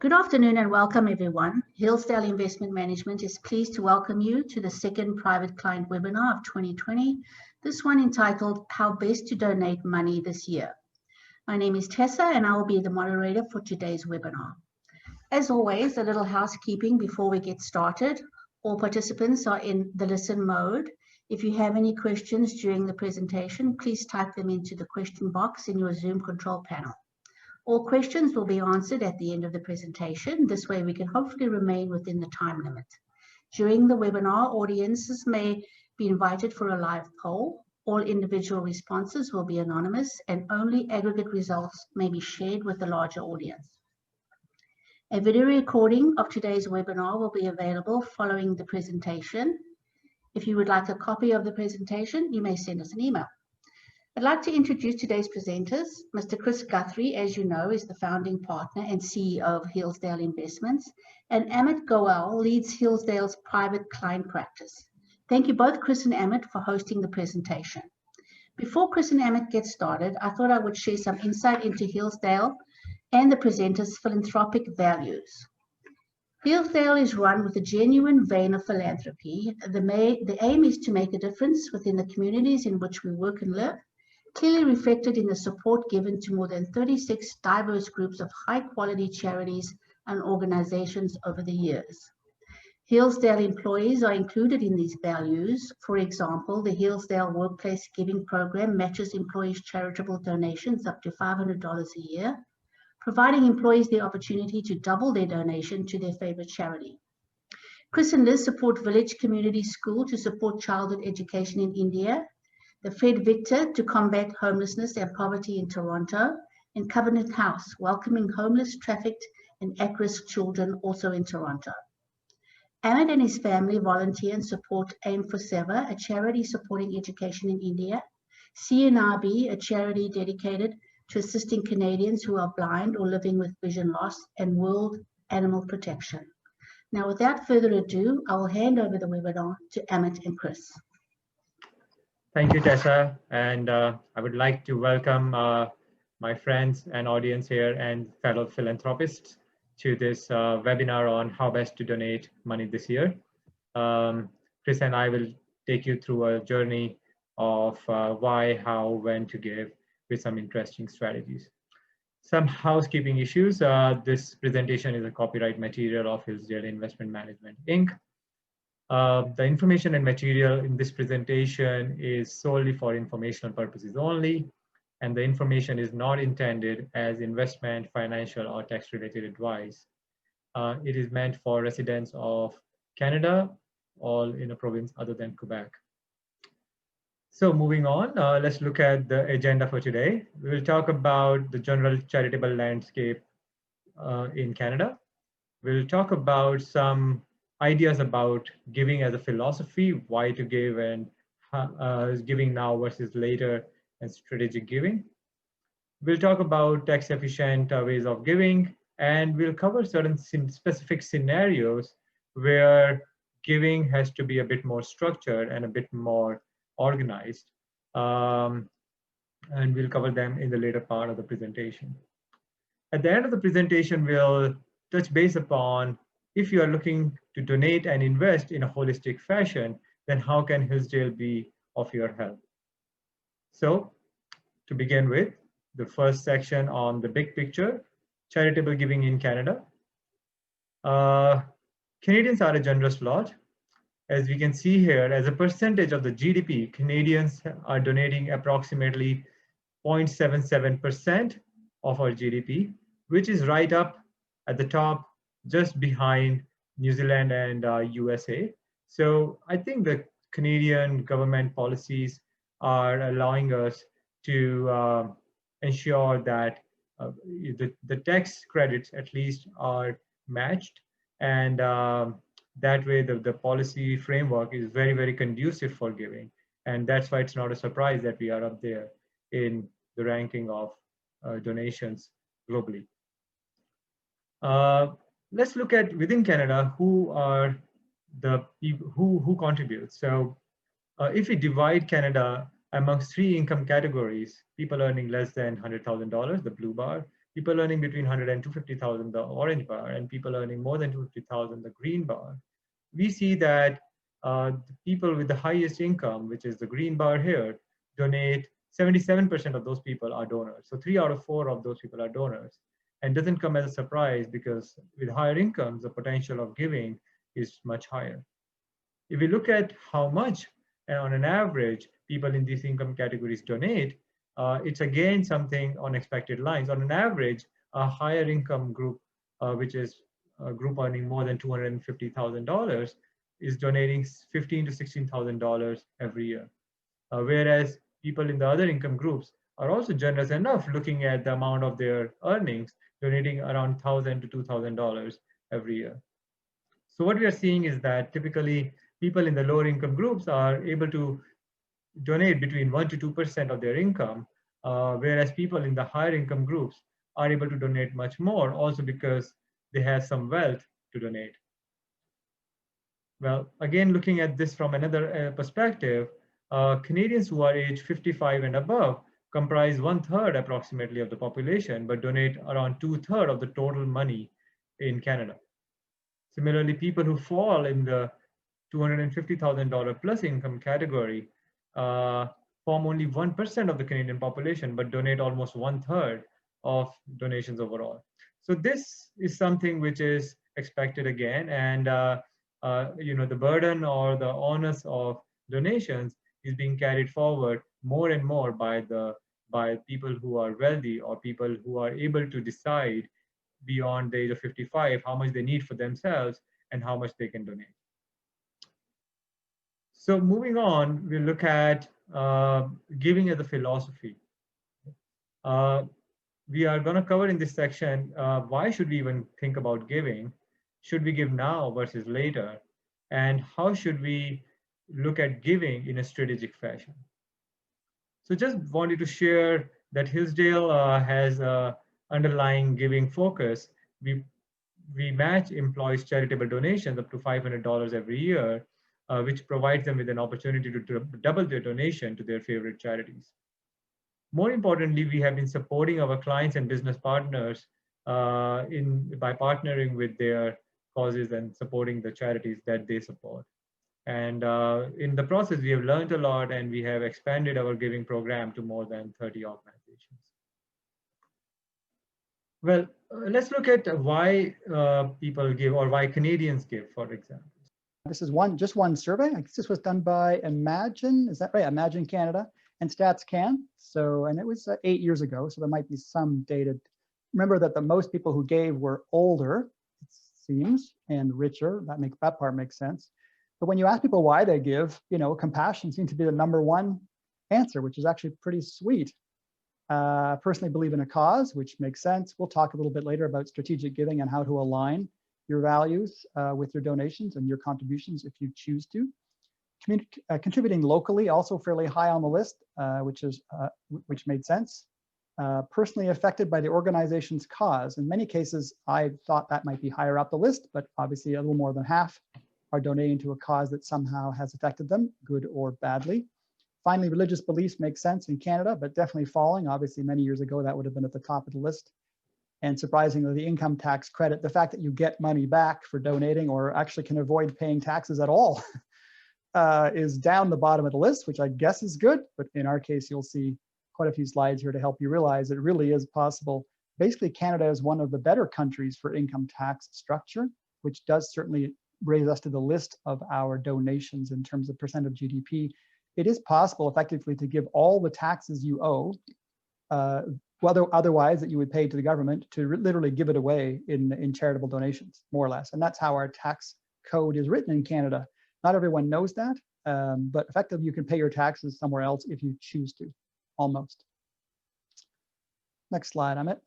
Good afternoon and welcome everyone. Hillsdale Investment Management is pleased to welcome you to the second private client webinar of 2020, this one entitled How Best to Donate Money This Year. My name is Tessa and I will be the moderator for today's webinar. As always, a little housekeeping before we get started. All participants are in the listen mode. If you have any questions during the presentation, please type them into the question box in your Zoom control panel. All questions will be answered at the end of the presentation. This way we can hopefully remain within the time limit. During the webinar, audiences may be invited for a live poll. All individual responses will be anonymous and only aggregate results may be shared with the larger audience. A video recording of today's webinar will be available following the presentation. If you would like a copy of the presentation, you may send us an email. I'd like to introduce today's presenters. Mr. Chris Guthrie, as you know, is the founding partner and CEO of Hillsdale Investments, and Amit Goel leads Hillsdale's private client practice. Thank you both, Chris and Amit, for hosting the presentation. Before Chris and Amit get started, I thought I would share some insight into Hillsdale and the presenters' philanthropic values. Hillsdale is run with a genuine vein of philanthropy. The aim is to make a difference within the communities in which we work and live, clearly reflected in the support given to more than 36 diverse groups of high-quality charities and organizations over the years. Hillsdale employees are included in these values. For example, the Hillsdale Workplace Giving Program matches employees' charitable donations up to $500 a year, providing employees the opportunity to double their donation to their favorite charity. Chris and Liz support Village Community School to support childhood education in India, the Fred Victor to combat homelessness and poverty in Toronto, and Covenant House, welcoming homeless, trafficked, and at-risk children also in Toronto. Amit and his family volunteer and support Aim for Seva, a charity supporting education in India, CNRB, a charity dedicated to assisting Canadians who are blind or living with vision loss, and World Animal Protection. Now, without further ado, I will hand over the webinar to Amit and Chris. Thank you, Tessa, and I would like to welcome my friends and audience here and fellow philanthropists to this webinar on how best to donate money this year. Chris and I will take you through a journey of why, how, when to give with some interesting strategies. Some housekeeping issues. This presentation is a copyright material of Hillsdale Investment Management Inc. The information and material in this presentation is solely for informational purposes only, and the information is not intended as investment, financial, or tax-related advice. It is meant for residents of Canada, all in a province other than Quebec. So moving on, let's look at the agenda for today. We will talk about the general charitable landscape in Canada. We'll talk about some ideas about giving as a philosophy, why to give, and giving now versus later, and strategic giving. We'll talk about tax efficient ways of giving, and we'll cover certain specific scenarios where giving has to be a bit more structured and a bit more organized. And we'll cover them in the later part of the presentation. At the end of the presentation, we'll touch base upon if you are looking to donate and invest in a holistic fashion, then how can Hillsdale be of your help? So to begin with, the first section on the big picture, charitable giving in Canada. Canadians are a generous lot. As we can see here, as a percentage of the GDP, Canadians are donating approximately 0.77% of our GDP, which is right up at the top, just behind New Zealand and USA. So I think the Canadian government policies are allowing us to ensure that the tax credits at least are matched, and that way the policy framework is very, very conducive for giving. And that's why it's not a surprise that we are up there in the ranking of donations globally. Let's look at within Canada who are the people who contribute. So if we divide Canada amongst three income categories, people earning less than $100,000, the blue bar, people earning between 100 and 250,000, the orange bar, and people earning more than 250,000, the green bar, we see that the people with the highest income, which is the green bar here, donate 77% of those people are donors. So 3 out of 4 of those people are donors. And doesn't come as a surprise because with higher incomes, the potential of giving is much higher. If we look at how much on an average people in these income categories donate, it's again something on expected lines. On an average, a higher income group, which is a group earning more than $250,000, is donating $15,000 to $16,000 every year. Whereas people in the other income groups are also generous enough, looking at the amount of their earnings, donating around $1,000 to $2,000 every year. So what we are seeing is that typically people in the lower income groups are able to donate between 1% to 2% of their income, whereas people in the higher income groups are able to donate much more, also because they have some wealth to donate. Well, again, looking at this from another perspective, Canadians who are age 55 and above comprise 1/3 approximately of the population, but donate around 2/3 of the total money in Canada. Similarly, people who fall in the $250,000 plus income category form only 1% of the Canadian population, but donate almost 1/3 of donations overall. So this is something which is expected again, and the burden or the onus of donations is being carried forward more and more by people who are wealthy or people who are able to decide beyond the age of 55 how much they need for themselves and how much they can donate. So moving on, we'll look at giving as a philosophy. We are going to cover in this section why should we even think about giving? Should we give now versus later? And how should we look at giving in a strategic fashion? So just wanted to share that Hillsdale has an underlying giving focus. We match employees' charitable donations up to $500 every year, which provides them with an opportunity to double their donation to their favorite charities. More importantly, we have been supporting our clients and business partners by partnering with their causes and supporting the charities that they support. And in the process, we have learned a lot, and we have expanded our giving program to more than 30 organizations. Well, let's look at why people give, or why Canadians give, for example. This is just one survey. I guess this was done by Imagine, is that right? Imagine Canada and StatsCan. So, and it was 8 years ago, so there might be some data. Remember that the most people who gave were older, it seems, and richer. That part makes sense. But when you ask people why they give, compassion seems to be the #1 answer, which is actually pretty sweet. Personally believe in a cause, which makes sense. We'll talk a little bit later about strategic giving and how to align your values with your donations and your contributions if you choose to. Contributing locally, also fairly high on the list, which made sense. Personally affected by the organization's cause. In many cases, I thought that might be higher up the list, but obviously a little more than half are donating to a cause that somehow has affected them, good or badly. Finally, religious beliefs make sense in Canada, but definitely falling. Obviously, many years ago, that would have been at the top of the list. And surprisingly, the income tax credit, the fact that you get money back for donating or actually can avoid paying taxes at all is down the bottom of the list, which I guess is good. But in our case, you'll see quite a few slides here to help you realize it really is possible. Basically, Canada is one of the better countries for income tax structure, which does certainly raise us to the list of our donations in terms of % of GDP. It is possible effectively to give all the taxes you owe, otherwise that you would pay to the government, to literally give it away in charitable donations, more or less. And that's how our tax code is written in Canada. Not everyone knows that, but effectively you can pay your taxes somewhere else if you choose to, almost. Next slide, Amit.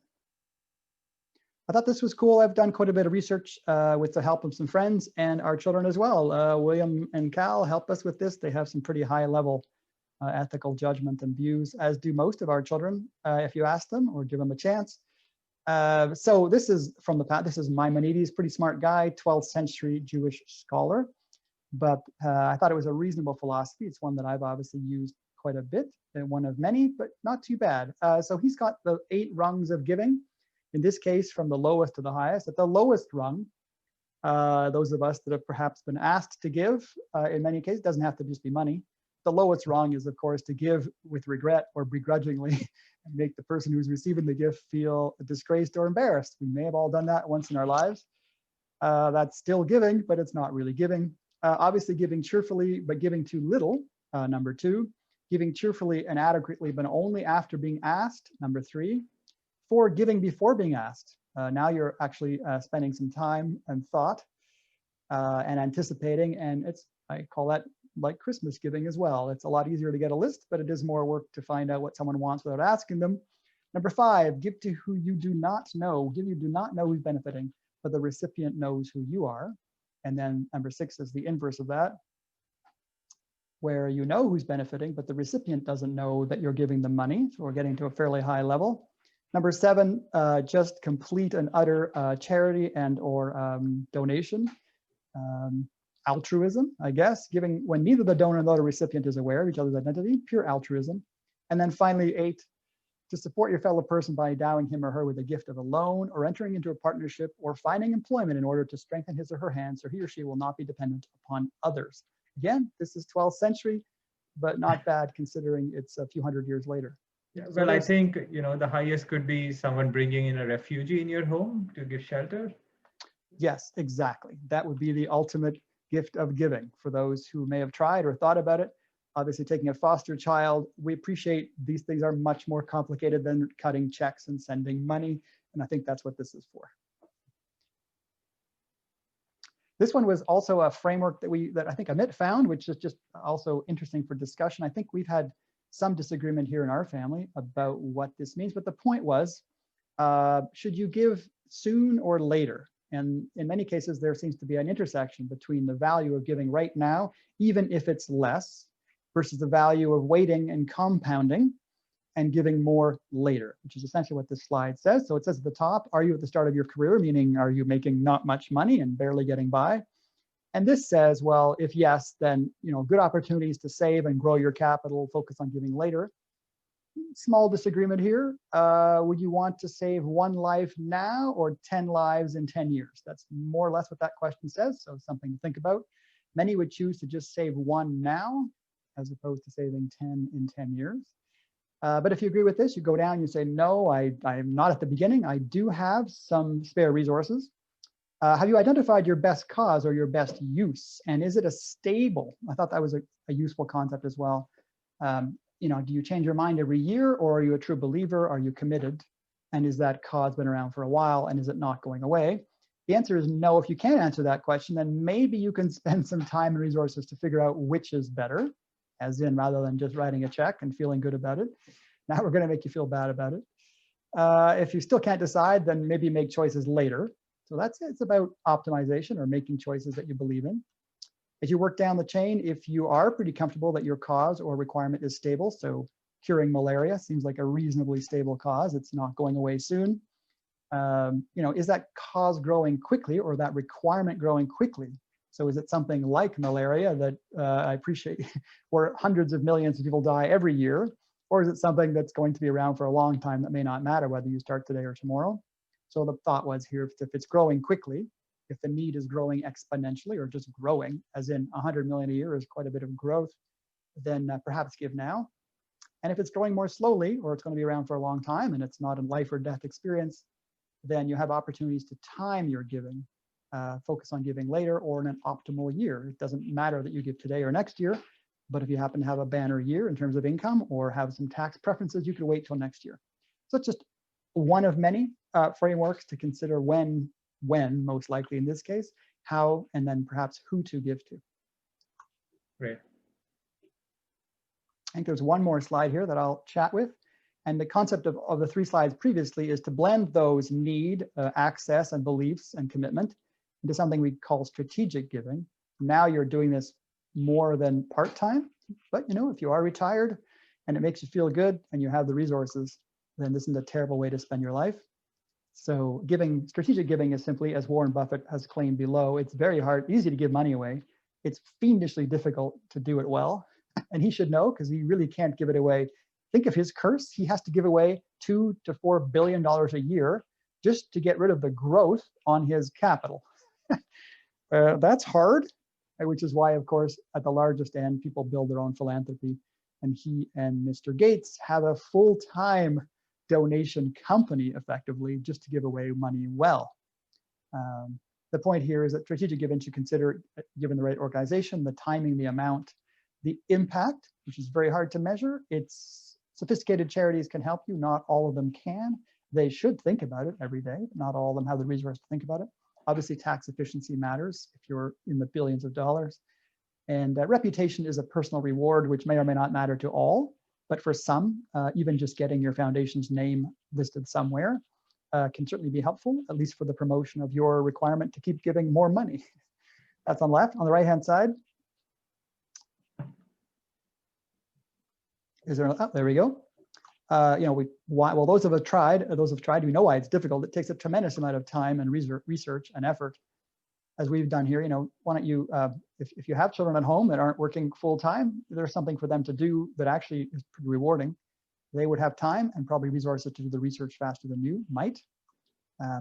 I thought this was cool. I've done quite a bit of research with the help of some friends and our children as well. William and Cal help us with this. They have some pretty high level ethical judgment and views, as do most of our children, if you ask them or give them a chance. So this is from the past. This is Maimonides, pretty smart guy, 12th century Jewish scholar. But I thought it was a reasonable philosophy. It's one that I've obviously used quite a bit, and one of many, but not too bad. So he's got the 8 rungs of giving. in this case, from the lowest to the highest. At the lowest rung, those of us that have perhaps been asked to give, in many cases, doesn't have to just be money. The lowest rung is, of course, to give with regret or begrudgingly and make the person who's receiving the gift feel disgraced or embarrassed. We may have all done that once in our lives. That's still giving, but it's not really giving. Obviously, giving cheerfully, but giving too little, number 2. Giving cheerfully and adequately, but only after being asked, number 3. 4, giving before being asked. Now you're actually spending some time and thought and anticipating, and I call that like Christmas giving as well. It's a lot easier to get a list, but it is more work to find out what someone wants without asking them. Number 5, give to who you do not know. You do not know who's benefiting, but the recipient knows who you are. And then number 6 is the inverse of that, where you know who's benefiting, but the recipient doesn't know that you're giving them money. So we're getting to a fairly high level. Number 7, just complete and utter charity and or donation. Altruism, I guess, giving when neither the donor nor the recipient is aware of each other's identity, pure altruism. And then finally 8, to support your fellow person by endowing him or her with a gift of a loan or entering into a partnership or finding employment in order to strengthen his or her hands so he or she will not be dependent upon others. Again, this is 12th century, but not bad considering it's a few hundred years later. Yeah, well, I think, the highest could be someone bringing in a refugee in your home to give shelter. Yes, exactly. That would be the ultimate gift of giving for those who may have tried or thought about it. Obviously, taking a foster child, we appreciate these things are much more complicated than cutting checks and sending money. And I think that's what this is for. This one was also a framework that I think Amit found, which is just also interesting for discussion. I think we've had some disagreement here in our family about what this means, but the point was, should you give soon or later? And in many cases, there seems to be an intersection between the value of giving right now, even if it's less, versus the value of waiting and compounding and giving more later, which is essentially what this slide says. So it says at the top, are you at the start of your career, meaning are you making not much money and barely getting by? And this says, well, if yes, then good opportunities to save and grow your capital, focus on giving later. Small disagreement here. Would you want to save 1 life now or 10 lives in 10 years? That's more or less what that question says, so something to think about. Many would choose to just save 1 now, as opposed to saving 10 in 10 years. But if you agree with this, you go down, you say, no, I am not at the beginning. I do have some spare resources. Have you identified your best cause or your best use? And is it a stable? I thought that was a useful concept as well. Do you change your mind every year, or are you a true believer? Are you committed? And is that cause been around for a while, and is it not going away? The answer is no. If you can't answer that question, then maybe you can spend some time and resources to figure out which is better, as in rather than just writing a check and feeling good about it. Now we're going to make you feel bad about it. If you still can't decide, then maybe make choices later. So that's it. It's about optimization or making choices that you believe in. As you work down the chain, if you are pretty comfortable that your cause or requirement is stable, so curing malaria seems like a reasonably stable cause, it's not going away soon. Is that cause growing quickly or that requirement growing quickly? So is it something like malaria that I appreciate where hundreds of millions of people die every year? Or is it something that's going to be around for a long time that may not matter whether you start today or tomorrow? So the thought was here, if it's growing quickly, if the need is growing exponentially or just growing, as in 100 million a year is quite a bit of growth, then perhaps give now. And if it's growing more slowly, or it's going to be around for a long time and it's not a life or death experience, then you have opportunities to time your giving, focus on giving later or in an optimal year. It doesn't matter that you give today or next year, but if you happen to have a banner year in terms of income or have some tax preferences, you could wait till next year. So it's just one of many frameworks to consider when, most likely in this case, how, and then perhaps who to give to. Great. I think there's one more slide here that I'll chat with. And the concept of the 3 slides previously is to blend those need, access, and beliefs and commitment into something we call strategic giving. Now you're doing this more than part-time, but if you are retired and it makes you feel good and you have the resources, then this isn't a terrible way to spend your life. So strategic giving is simply, as Warren Buffett has claimed below, it's very hard, easy to give money away. It's fiendishly difficult to do it well. And he should know, because he really can't give it away. Think of his curse. He has to give away $2 to $4 billion a year just to get rid of the growth on his capital. That's hard, which is why, of course, at the largest end, people build their own philanthropy. And he and Mr. Gates have a full-time donation company, effectively, just to give away money well. The point here is that strategic giving should consider, given the right organization, the timing, the amount, the impact, which is very hard to measure. It's sophisticated charities can help you. Not all of them can. They should think about it every day, but not all of them have the resource to think about it. Obviously, tax efficiency matters if you're in the billions of dollars. And reputation is a personal reward, which may or may not matter to all. But for some, even just getting your foundation's name listed somewhere can certainly be helpful, at least for the promotion of your requirement to keep giving more money. That's on the left. On the right-hand side, is there? Oh, there we go. Well, those who've tried, we know why it's difficult. It takes a tremendous amount of time and research and effort, as we've done here. Why don't you, if you have children at home that aren't working full time, there's something for them to do that actually is pretty rewarding. They would have time and probably resources to do the research faster than you might.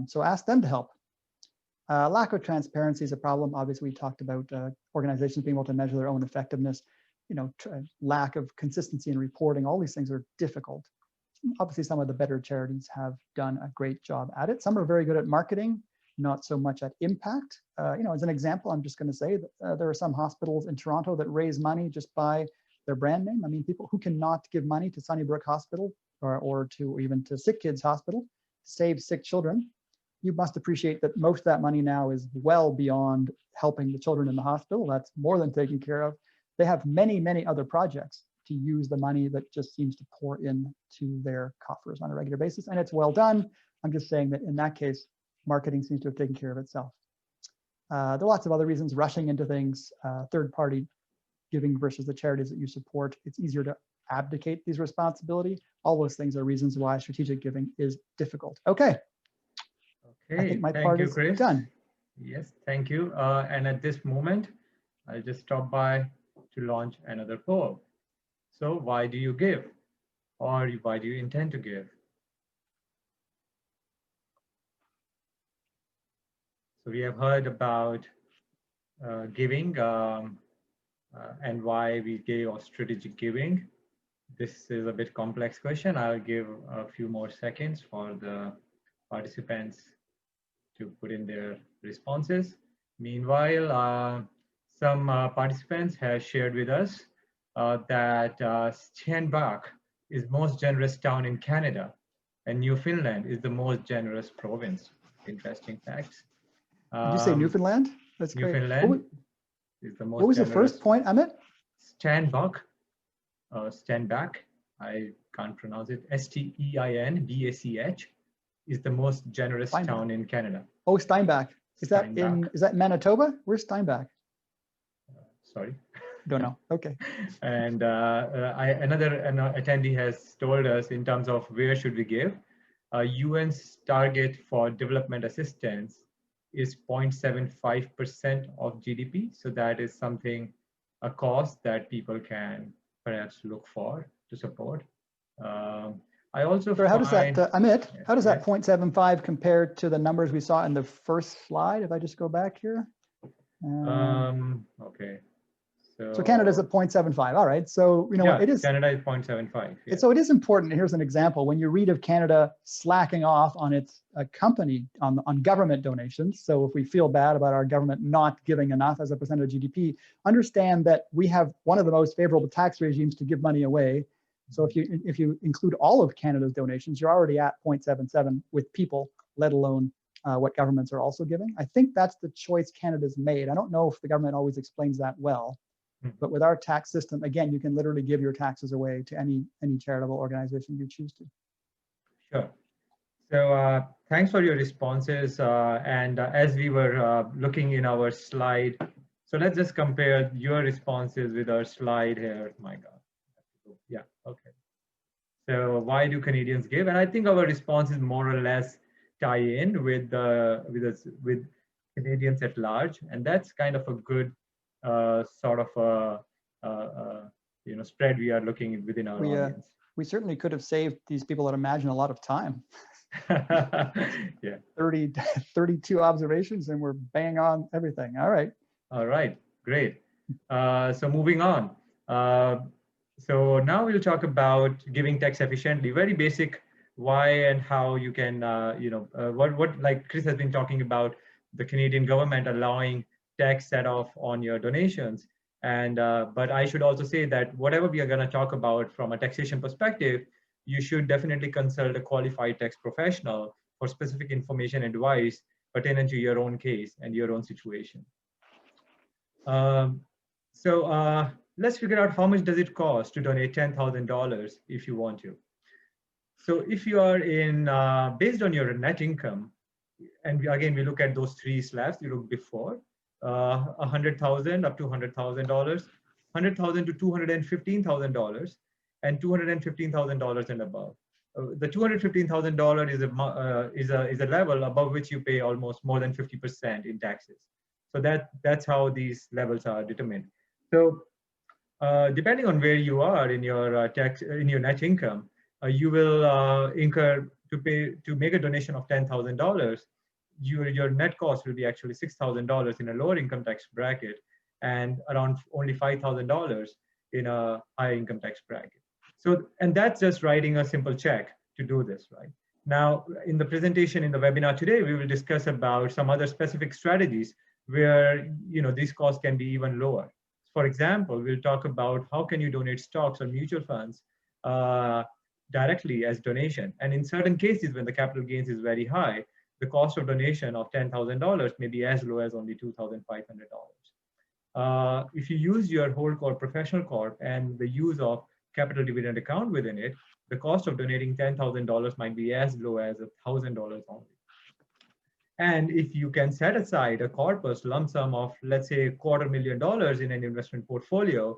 So ask them to help. Lack of transparency is a problem. Obviously, we talked about organizations being able to measure their own effectiveness. Lack of consistency in reporting. All these things are difficult. Obviously, some of the better charities have done a great job at it. Some are very good at marketing, not so much at impact. As an example, I'm just going to say that there are some hospitals in Toronto that raise money just by their brand name. I mean, people who cannot give money to Sunnybrook Hospital or even to Sick Kids Hospital to save sick children, you must appreciate that most of that money now is well beyond helping the children in the hospital. That's more than taken care of. They have many, many other projects to use the money that just seems to pour into their coffers on a regular basis, and it's well done. I'm just saying that in that case, marketing seems to have taken care of itself. There are lots of other reasons, rushing into things, third-party giving versus the charities that you support. It's easier to abdicate these responsibility. All those things are reasons why strategic giving is difficult. Okay. Okay, I think my thank part you, is Chris. done. Yes, thank you. And at this moment, I'll just stop by to launch another poll. So why do you give? Or why do you intend to give? So we have heard about giving and why we gave or strategic giving. This is a bit complex question. I'll give a few more seconds for the participants to put in their responses. Meanwhile, some participants have shared with us that Stenbach is most generous town in Canada and Newfoundland is the most generous province. Interesting facts. Did you say Newfoundland? That's great. Newfoundland is the most What was the generous. first point, Amit? Stenbach, I can't pronounce it, Steinbach, is the most generous town in Canada. Oh, Steinbach. Is that Manitoba? Where's Steinbach? Sorry. Don't know. Okay. And another attendee has told us in terms of where should we give. UN's target for development assistance is 0.75% of GDP. So that is something, a cost that people can perhaps look for to support. I also how does that, Amit, how does that yes. 0.75 compare to the numbers we saw in the first slide? If I just go back here. Okay. So Canada's at 0.75. All right. So, it is. Canada is 0.75. Yeah. So it is important. Here's an example. When you read of Canada slacking off on its company, on government donations. So if we feel bad about our government not giving enough as a percentage of GDP, understand that we have one of the most favorable tax regimes to give money away. So if you include all of Canada's donations, you're already at 0.77 with people, let alone what governments are also giving. I think that's the choice Canada's made. I don't know if the government always explains that well. But with our tax system, again, you can literally give your taxes away to any charitable organization you choose to. Sure. So thanks for your responses. And as we were looking in our slide, so let's just compare your responses with our slide here. My God. Yeah, okay. So why do Canadians give? And I think our responses more or less tie in with Canadians at large. And that's kind of a good sort of spread we are looking within our audience. We certainly could have saved these people at Imagine a lot of time. Yeah. 32 observations, and we're bang on everything. All right. All right, great. So moving on. So now we'll talk about giving tax efficiently, very basic why and how you can, what like Chris has been talking about, the Canadian government allowing tax set off on your donations. And, but I should also say that whatever we are gonna talk about from a taxation perspective, you should definitely consult a qualified tax professional for specific information and advice pertaining to your own case and your own situation. So let's figure out how much does it cost to donate $10,000 if you want to. So if you are in, based on your net income, and again, we look at those three slabs you looked before, 100,000 up to $100,000, 100,000 to $215,000, and $215,000 and above. The $215,000 is a level above which you pay almost more than 50% in taxes. So that's how these levels are determined. So depending on where you are in your in your net income, you will incur to make a donation of $10,000. Your net cost will be actually $6,000 in a lower income tax bracket, and around only $5,000 in a higher income tax bracket. So, and that's just writing a simple check to do this, right? Now, in the presentation in the webinar today, we will discuss about some other specific strategies where these costs can be even lower. For example, we'll talk about how can you donate stocks or mutual funds directly as donation. And in certain cases, when the capital gains is very high, the cost of donation of $10,000 may be as low as only $2,500. If you use your whole corp, professional corp, and the use of capital dividend account within it, the cost of donating $10,000 might be as low as $1,000 only. And if you can set aside a corpus lump sum of, let's say, $250,000 in an investment portfolio,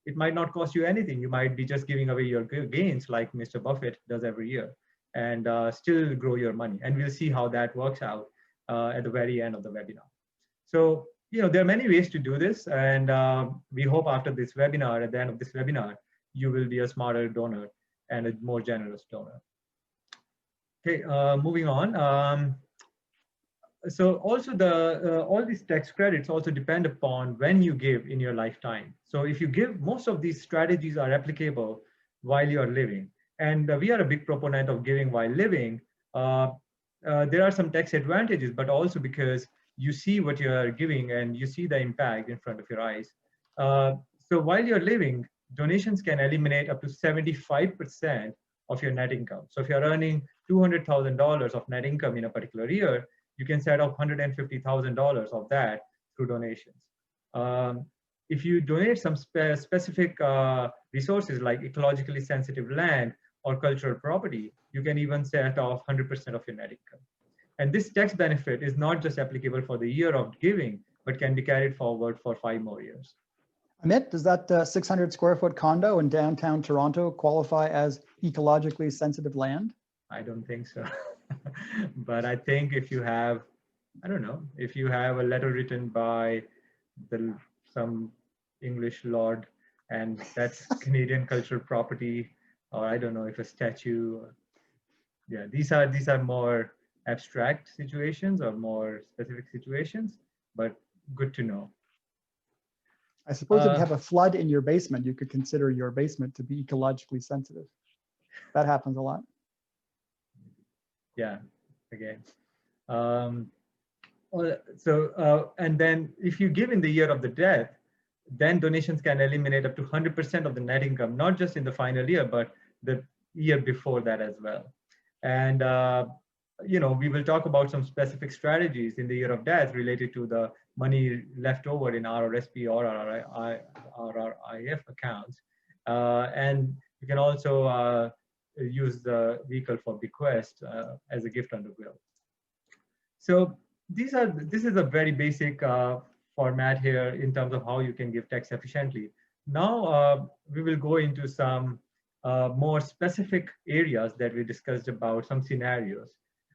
it might not cost you anything. You might be just giving away your gains like Mr. Buffett does every year, and still grow your money. And we'll see how that works out at the very end of the webinar. So, there are many ways to do this. And we hope after this webinar, at the end of this webinar, you will be a smarter donor and a more generous donor. Okay, moving on. So also all these tax credits also depend upon when you give in your lifetime. So if you give, most of these strategies are applicable while you are living. And we are a big proponent of giving while living. There are some tax advantages, but also because you see what you are giving and you see the impact in front of your eyes. So while you're living, donations can eliminate up to 75% of your net income. So if you're earning $200,000 of net income in a particular year, you can set off $150,000 of that through donations. If you donate some specific resources like ecologically sensitive land or cultural property, you can even set off 100% of your net income. And this tax benefit is not just applicable for the year of giving, but can be carried forward for 5 more years. Amit, does that 600 square foot condo in downtown Toronto qualify as ecologically sensitive land? I don't think so. But I think if you have, I don't know, if you have a letter written by some English lord and that's Canadian cultural property, or I don't know if a statue, yeah, these are more abstract situations or more specific situations, but good to know. I suppose if you have a flood in your basement, you could consider your basement to be ecologically sensitive. That happens a lot. Yeah, again. And then if you give in the year of the death, then donations can eliminate up to 100% of the net income, not just in the final year, but the year before that as well. And we will talk about some specific strategies in the year of death related to the money left over in RRSP or RRIF accounts. And you can also use the vehicle for bequest as a gift under will. So this is a very basic format here in terms of how you can give tax efficiently. Now we will go into some more specific areas that we discussed about, some scenarios.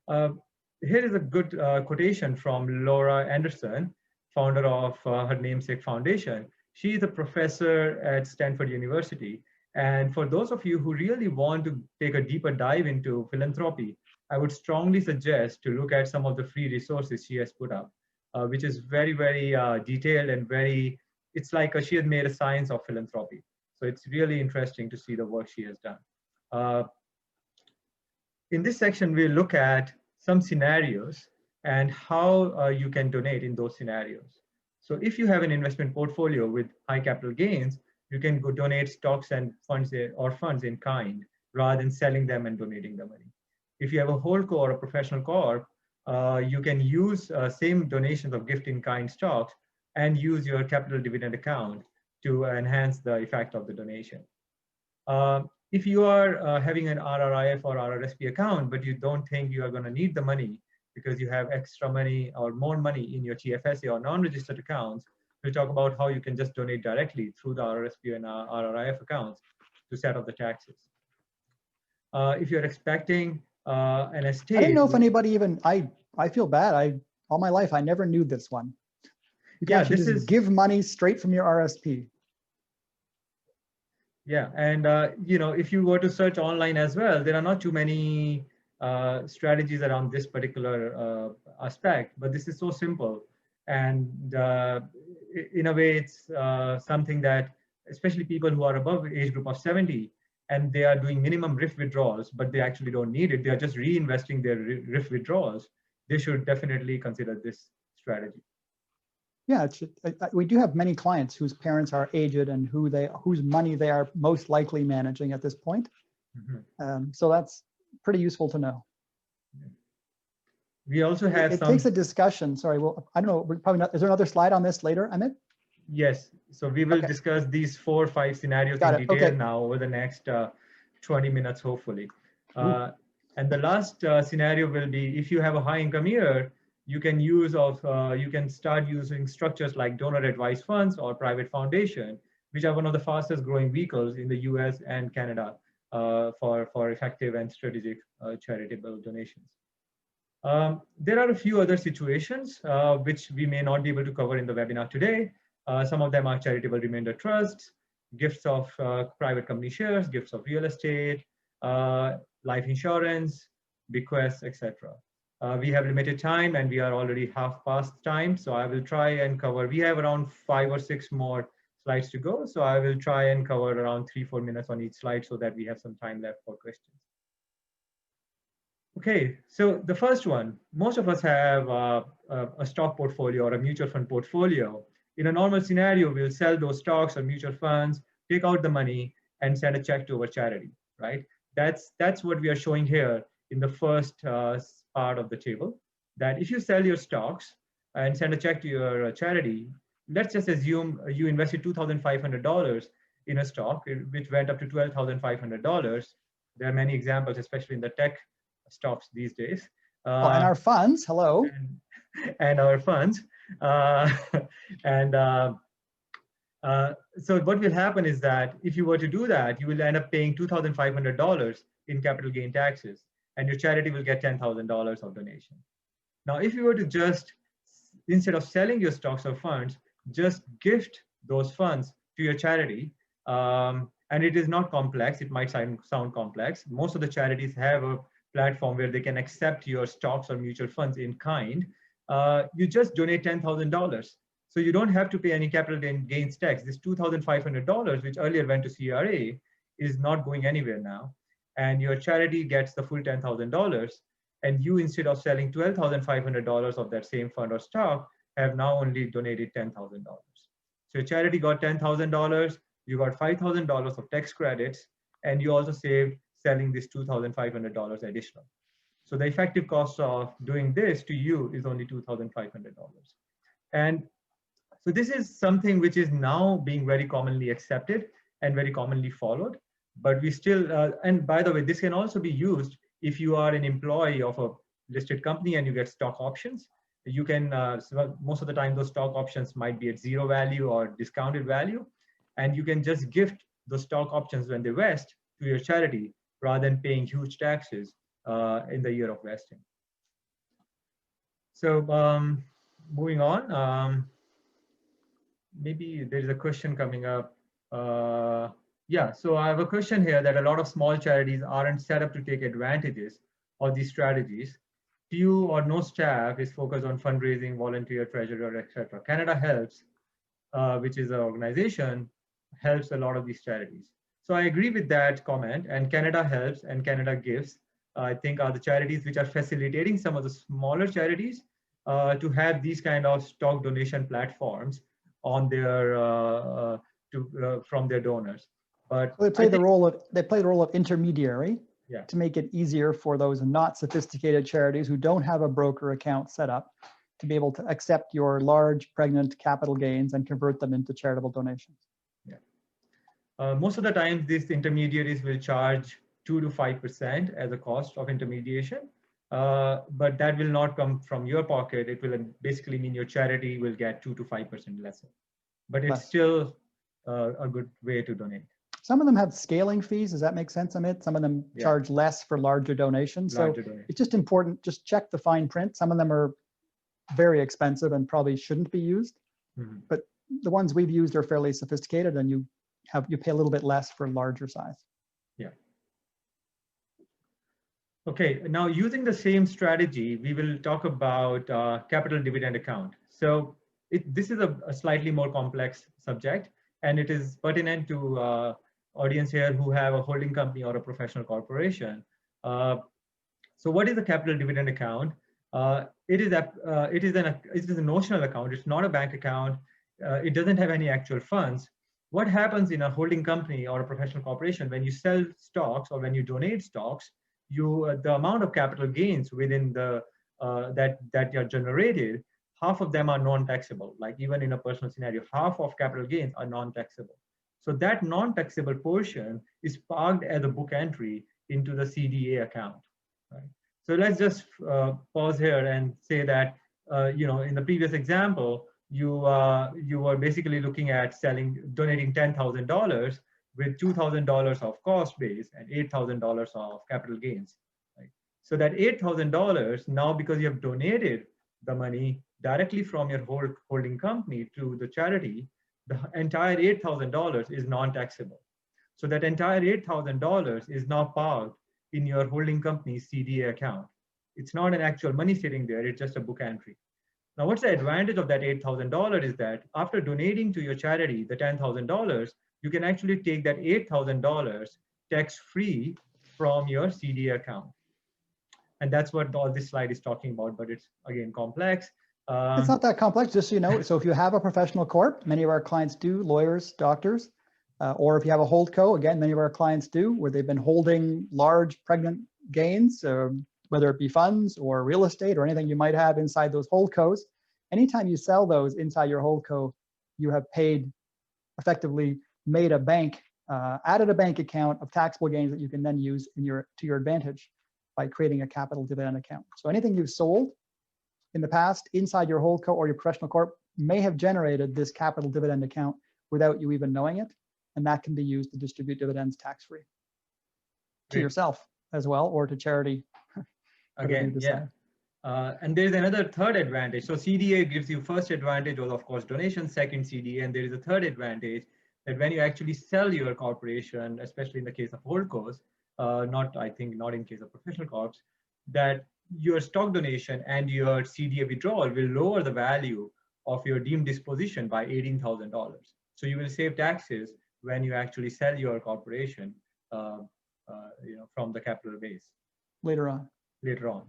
Here is a good quotation from Laura Anderson, founder of her namesake foundation. She is a professor at Stanford University, And for those of you who really want to take a deeper dive into philanthropy, I would strongly suggest to look at some of the free resources she has put up, which is very, very detailed and very, it's like she has made a science of philanthropy. So it's really interesting to see the work she has done. In this section, we'll look at some scenarios and how you can donate in those scenarios. So if you have an investment portfolio with high capital gains, you can go donate stocks and funds or funds in kind rather than selling them and donating the money. If you have a whole co or a professional corp, you can use same donations of gift in kind stocks and use your capital dividend account to enhance the effect of the donation. If you are having an RRIF or RRSP account, but you don't think you are going to need the money because you have extra money or more money in your TFSA or non-registered accounts, we'll talk about how you can just donate directly through the RRSP and RRIF accounts to set up the taxes. If you're expecting an estate— I didn't know if anybody even, I feel bad. All my life, I never knew this one. You can actually just give money straight from your RSP. Yeah, and you know, if you were to search online as well, there are not too many strategies around this particular aspect, but this is so simple. And in a way, it's something that, especially people who are above the age group of 70, and they are doing minimum RIF withdrawals, but they actually don't need it. They are just reinvesting their RIF withdrawals. They should definitely consider this strategy. Yeah, we do have many clients whose parents are aged and whose money they are most likely managing at this point. Mm-hmm. So that's pretty useful to know. We also have it takes a discussion. Sorry, well, I don't know. We're probably not. Is there another slide on this later, Amit? Yes. So we will discuss these 4 or 5 scenarios in detail now over the next 20 minutes, hopefully. And the last scenario will be if you have a high income year, you can you can start using structures like donor advised funds or private foundation, which are one of the fastest growing vehicles in the US and Canada for effective and strategic charitable donations. There are a few other situations which we may not be able to cover in the webinar today. Some of them are charitable remainder trusts, gifts of private company shares, gifts of real estate, life insurance, bequests, etc. We have limited time and we are already half past time. So I will try and cover, we have around 5 or 6 more slides to go. So I will try and cover around 3-4 minutes on each slide so that we have some time left for questions. Okay, so the first one, most of us have a stock portfolio or a mutual fund portfolio. In a normal scenario, we'll sell those stocks or mutual funds, take out the money and send a check to our charity, right? That's what we are showing here in the first part of the table, that if you sell your stocks and send a check to your charity, let's just assume you invested $2,500 in a stock, which went up to $12,500. There are many examples, especially in the tech stocks these days. And our funds, hello. And our funds. So what will happen is that if you were to do that, you will end up paying $2,500 in capital gain taxes, and your charity will get $10,000 of donation. Now, if you were to just, instead of selling your stocks or funds, just gift those funds to your charity, and it is not complex, it might sound complex. Most of the charities have a platform where they can accept your stocks or mutual funds in kind. You just donate $10,000. So you don't have to pay any capital gains tax. This $2,500, which earlier went to CRA, is not going anywhere now. And your charity gets the full $10,000. And you, instead of selling $12,500 of that same fund or stock, have now only donated $10,000. So your charity got $10,000, you got $5,000 of tax credits, and you also saved selling this $2,500 additional. So the effective cost of doing this to you is only $2,500. And so this is something which is now being very commonly accepted and very commonly followed, but we still, and by the way, this can also be used if you are an employee of a listed company and you get stock options. You can, most of the time, those stock options might be at zero value or discounted value, and you can just gift those stock options when they vest to your charity rather than paying huge taxes in the year of vesting. So moving on, maybe there is a question coming up. Yeah, so I have a question here that a lot of small charities aren't set up to take advantages of these strategies. Few or no staff is focused on fundraising, volunteer, treasurer, etc. Canada Helps, which is an organization, helps a lot of these charities. So I agree with that comment, and Canada Helps and Canada Gives, I think, are the charities which are facilitating some of the smaller charities to have these kind of stock donation platforms on their from their donors. But so they play the role of intermediary, yeah, to make it easier for those not sophisticated charities who don't have a broker account set up to be able to accept your large pregnant capital gains and convert them into charitable donations. Yeah. Most of the time, these intermediaries will charge 2 to 5% as a cost of intermediation, but that will not come from your pocket. It will basically mean your charity will get 2 to 5% lesser, but it's still a good way to donate. Some of them have scaling fees. Does that make sense, Amit? Some of them charge less for larger donations. So it's just important, just check the fine print. Some of them are very expensive and probably shouldn't be used. Mm-hmm. But the ones we've used are fairly sophisticated, and you pay a little bit less for larger size. Yeah. Okay, now using the same strategy, we will talk about capital dividend account. So this is a slightly more complex subject, and it is pertinent to audience here who have a holding company or a professional corporation. So what is a capital dividend account? It is a notional account. It's not a bank account. It doesn't have any actual funds. What happens in a holding company or a professional corporation when you sell stocks or when you donate stocks? The amount of capital gains within the that are generated, half of them are non-taxable. Like even in a personal scenario, half of capital gains are non-taxable. So that non-taxable portion is parked as a book entry into the CDA account. Right? So let's just pause here and say that in the previous example, you were basically looking at donating $10,000 with $2,000 of cost base and $8,000 of capital gains. Right? So that $8,000 now, because you have donated the money directly from your holding company to the charity, the entire $8,000 is non-taxable. So that entire $8,000 is now parked in your holding company's CDA account. It's not an actual money sitting there, it's just a book entry. Now, what's the advantage of that $8,000 is that after donating to your charity, the $10,000, you can actually take that $8,000 tax-free from your CDA account. And that's what all this slide is talking about, but it's, again, complex. It's not that complex, just so you know. So if you have a professional corp, many of our clients do, lawyers, doctors, or if you have a holdco, again, many of our clients do, where they've been holding large pregnant gains, whether it be funds or real estate or anything you might have inside those holdcos. Anytime you sell those inside your holdco, you have effectively made a bank, added a bank account of taxable gains that you can then use to your advantage by creating a capital dividend account. So anything you've sold in the past inside your holdco or your professional corp may have generated this capital dividend account without you even knowing it, and that can be used to distribute dividends tax-free to yourself as well, or to charity. Again, yeah. And there's another third advantage. So CDA gives you first advantage was, of course, donation, second CDA, and there is a third advantage that when you actually sell your corporation, especially in the case of holdcos, not in case of professional corps, that your stock donation and your CDA withdrawal will lower the value of your deemed disposition by $18,000. So you will save taxes when you actually sell your corporation, from the capital base. Later on,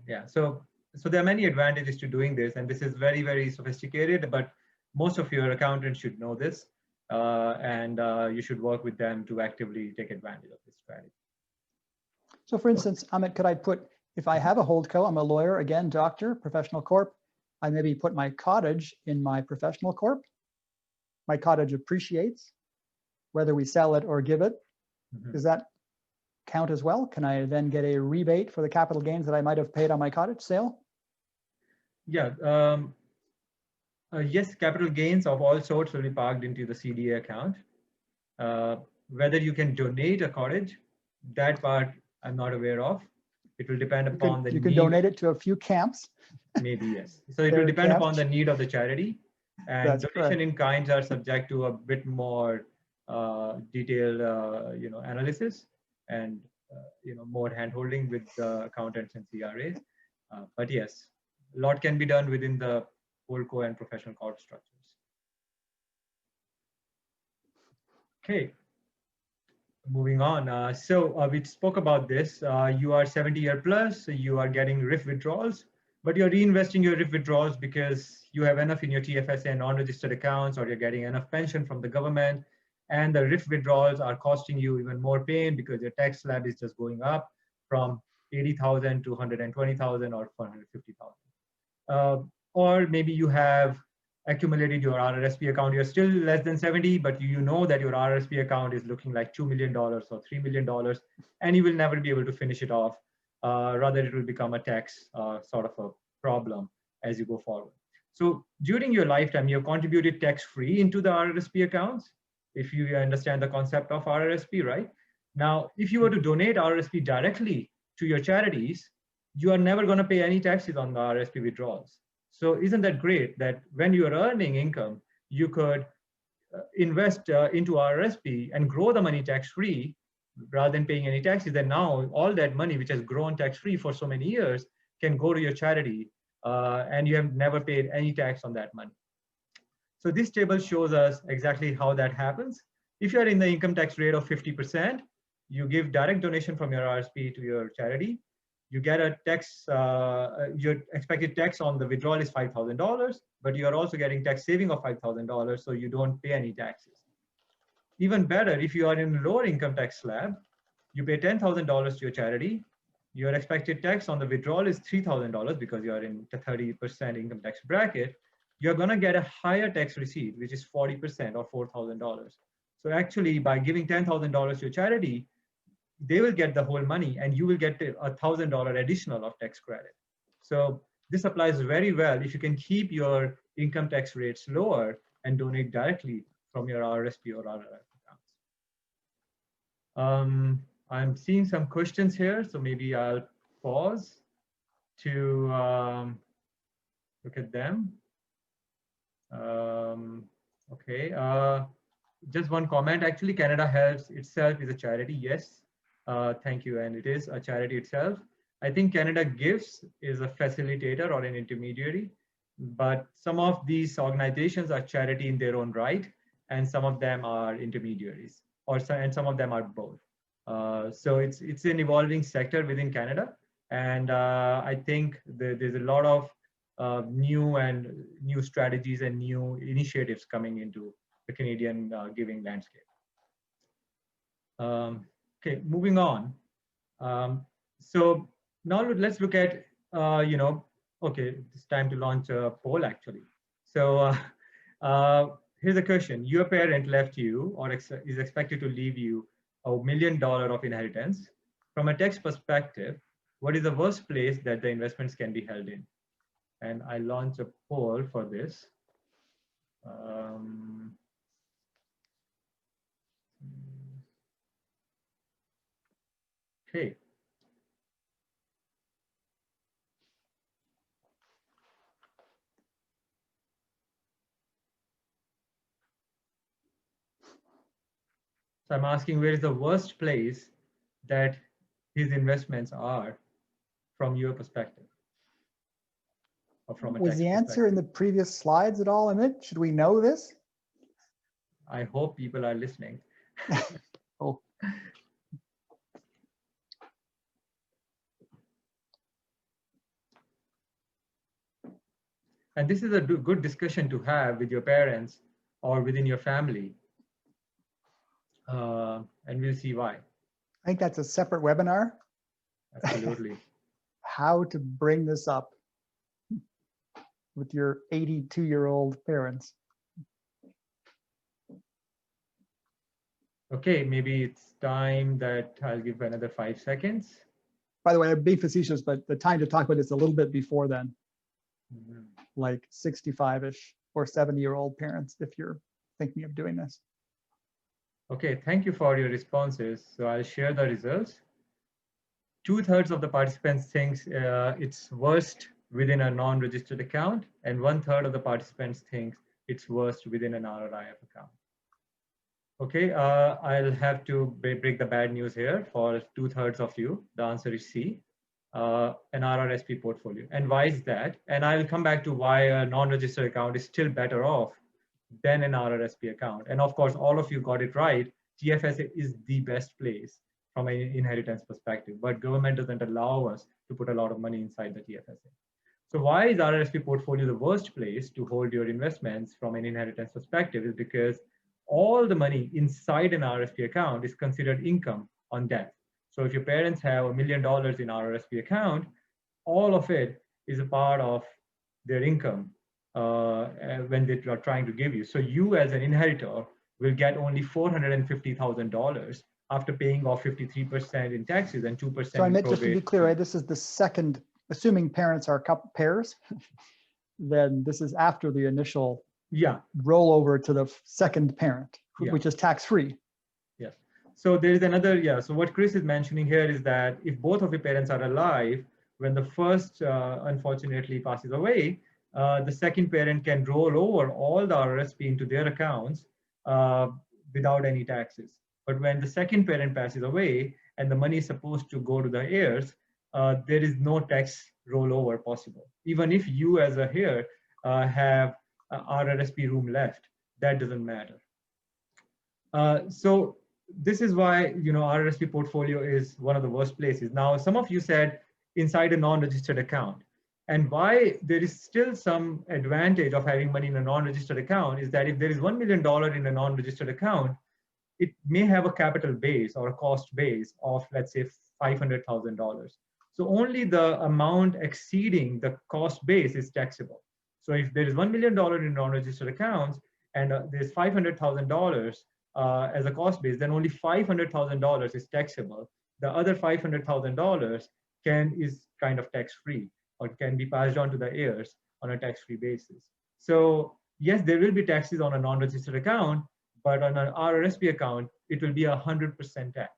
yeah. So there are many advantages to doing this, and this is very, very sophisticated, but most of your accountants should know this, and you should work with them to actively take advantage of this strategy. So for instance, Amit, could I put, if I have a holdco, I'm a lawyer, again, doctor, professional corp, I maybe put my cottage in my professional corp. My cottage appreciates, whether we sell it or give it. Mm-hmm. Does that count as well? Can I then get a rebate for the capital gains that I might have paid on my cottage sale? Yeah. Yes, capital gains of all sorts will be parked into the CDA account. Whether you can donate a cottage, that part I'm not aware of. It will depend upon the need. You can donate it to a few camps. Maybe, yes. So it will depend upon the need of the charity. And That's donation correct. in kinds are subject to a bit more detailed analysis and more hand-holding with the accountants and CRAs. But yes, a lot can be done within the holdco and professional corp structures. Okay, moving on. So we spoke about this. You are 70-year plus, so you are getting RIF withdrawals, but you're reinvesting your RIF withdrawals because you have enough in your TFSA and non-registered accounts, or you're getting enough pension from the government, and the RIF withdrawals are costing you even more pain because your tax slab is just going up from 80,000 to 120,000 or 450,000. Or maybe you have accumulated your RRSP account. You're still less than 70, but you know that your RRSP account is looking like $2 million or $3 million, and you will never be able to finish it off. Rather, it will become a tax sort of a problem as you go forward. So during your lifetime, you have contributed tax-free into the RRSP accounts, if you understand the concept of RRSP, right? Now, if you were to donate RRSP directly to your charities, you are never going to pay any taxes on the RRSP withdrawals. So isn't that great that when you are earning income, you could invest into RRSP and grow the money tax-free rather than paying any taxes? And now all that money, which has grown tax-free for so many years, can go to your charity, and you have never paid any tax on that money. So this table shows us exactly how that happens. If you're in the income tax rate of 50%, you give direct donation from your RRSP to your charity. You get a tax, your expected tax on the withdrawal is $5,000, but you're also getting tax saving of $5,000, so you don't pay any taxes. Even better, if you are in a lower income tax slab, you pay $10,000 to your charity. Your expected tax on the withdrawal is $3,000 because you are in the 30% income tax bracket. You're going to get a higher tax receipt, which is 40% or $4,000. So actually, by giving $10,000 to your charity, they will get the whole money, and you will get $1,000 additional of tax credit. So this applies very well if you can keep your income tax rates lower and donate directly from your RRSP or RRF accounts. I'm seeing some questions here, so maybe I'll pause to look at them. Okay, just one comment. Actually, Canada Helps itself is a charity. Yes, thank you, and it is a charity itself. I think Canada Gives is a facilitator or an intermediary, but some of these organizations are charity in their own right, and some of them are intermediaries, and some of them are both. So it's an evolving sector within Canada, and I think there's a lot of new strategies and new initiatives coming into the Canadian giving landscape. Okay, moving on. So now let's look at, okay, it's time to launch a poll actually. So here's a question. Your parent left you or is expected to leave you $1 million of inheritance. From a tax perspective, what is the worst place that the investments can be held in? And I launch a poll for this. Okay. So I'm asking, where is the worst place that his investments are from your perspective? Or from a Was the answer in the previous slides at all, Amit? Should we know this? I hope people are listening. Oh. And this is a good discussion to have with your parents or within your family. And we'll see why. I think that's a separate webinar. Absolutely. How to bring this up with your 82-year-old parents. Okay, maybe it's time that I'll give another 5 seconds. By the way, I'm being facetious, but the time to talk about it's a little bit before then, like 65-ish or 70-year-old parents, if you're thinking of doing this. Okay, thank you for your responses. So I'll share the results. 2/3 of the participants thinks it's worst within a non-registered account, and 1/3 of the participants think it's worst within an RRIF account. Okay, I'll have to break the bad news here for 2/3 of you. The answer is C, an RRSP portfolio. And why is that? And I'll come back to why a non-registered account is still better off than an RRSP account. And of course, all of you got it right. TFSA is the best place from an inheritance perspective, but government doesn't allow us to put a lot of money inside the TFSA. So why is RRSP portfolio the worst place to hold your investments from an inheritance perspective is because all the money inside an RRSP account is considered income on death. So if your parents have $1 million in RRSP account, all of it is a part of their income when they are trying to give you. So you as an inheritor will get only $450,000 after paying off 53% in taxes and 2% in probate. Just to be clear, right, this is the second, assuming parents are a couple pairs, then this is after the initial rollover to the second parent, which is tax-free. Yes. So there is another, so what Chris is mentioning here is that if both of your parents are alive, when the first unfortunately passes away, the second parent can roll over all the RRSP into their accounts without any taxes. But when the second parent passes away and the money is supposed to go to the heirs, there is no tax rollover possible. Even if you as a heir have RRSP room left, that doesn't matter. So this is why, RRSP portfolio is one of the worst places. Now, some of you said inside a non-registered account. And why there is still some advantage of having money in a non-registered account is that if there is $1 million in a non-registered account, it may have a capital base or a cost base of, let's say, $500,000. So only the amount exceeding the cost base is taxable. So if there is $1 million in non-registered accounts and there's $500,000 as a cost base, then only $500,000 is taxable. The other $500,000 is kind of tax-free or can be passed on to the heirs on a tax-free basis. So yes, there will be taxes on a non-registered account, but on an RRSP account, it will be 100% tax.